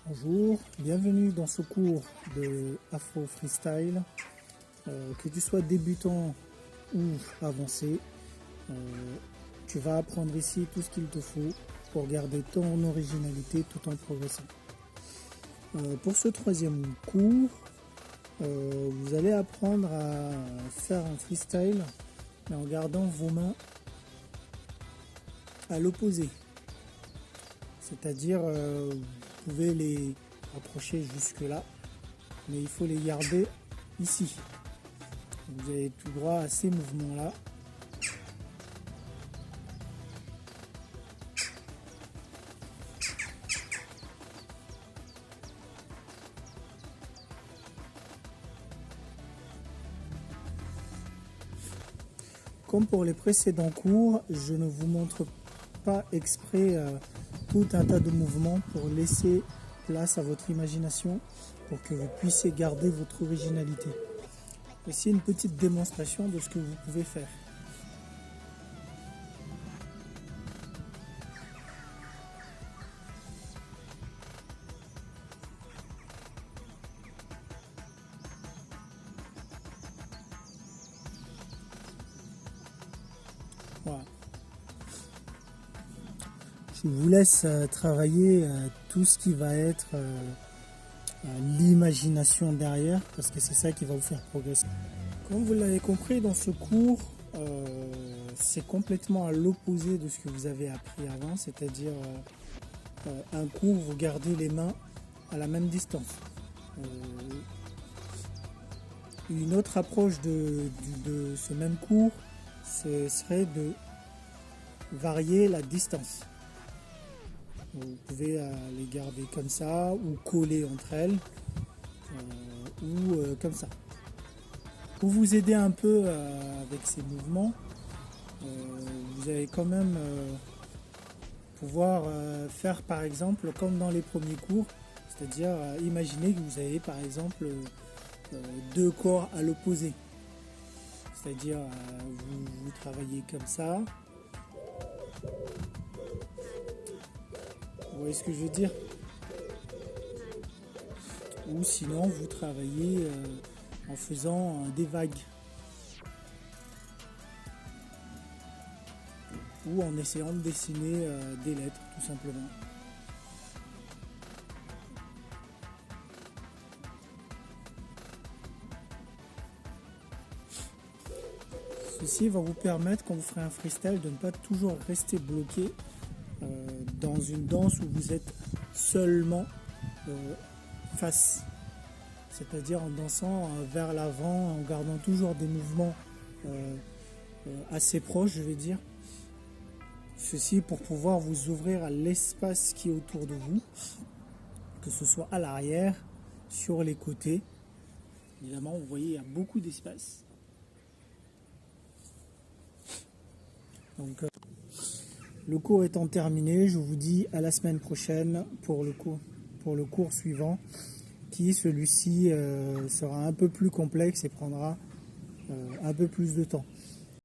Bonjour, bienvenue dans ce cours de Afro Freestyle. Que tu sois débutant ou avancé, tu vas apprendre ici tout ce qu'il te faut pour garder ton originalité tout en progressant. Pour ce troisième cours, vous allez apprendre à faire un freestyle mais en gardant vos mains à l'opposé. C'est-à-dire, vous pouvez les approcher jusque là, mais il faut les garder ici. Vous avez tout droit à ces mouvements-là. Comme pour les précédents cours, je ne vous montre pas exprès tout un tas de mouvements pour laisser place à votre imagination pour que vous puissiez garder votre originalité. Voici une petite démonstration de ce que vous pouvez faire. Voilà. Je vous laisse travailler tout ce qui va être l'imagination derrière, parce que c'est ça qui va vous faire progresser. Comme vous l'avez compris, dans ce cours, c'est complètement à l'opposé de ce que vous avez appris avant, c'est-à-dire un cours, vous gardez les mains à la même distance. Une autre approche de ce même cours, ce serait de varier la distance. Vous pouvez les garder comme ça, ou coller entre elles, ou comme ça. Pour vous aider un peu avec ces mouvements, vous allez quand même pouvoir faire par exemple comme dans les premiers cours, c'est-à-dire imaginez que vous avez par exemple deux corps à l'opposé. C'est-à-dire vous travaillez comme ça. Vous voyez ce que je veux dire? Ou sinon vous travaillez en faisant des vagues. Ou en essayant de dessiner des lettres tout simplement. Ceci va vous permettre, quand vous ferez un freestyle, de ne pas toujours rester bloqué dans une danse où vous êtes seulement face, c'est-à-dire en dansant vers l'avant, en gardant toujours des mouvements assez proches, je vais dire. Ceci pour pouvoir vous ouvrir à l'espace qui est autour de vous, que ce soit à l'arrière, sur les côtés. Évidemment, vous voyez, il y a beaucoup d'espace. Donc, le cours étant terminé, je vous dis à la semaine prochaine pour le cours suivant, qui celui-ci sera un peu plus complexe et prendra un peu plus de temps.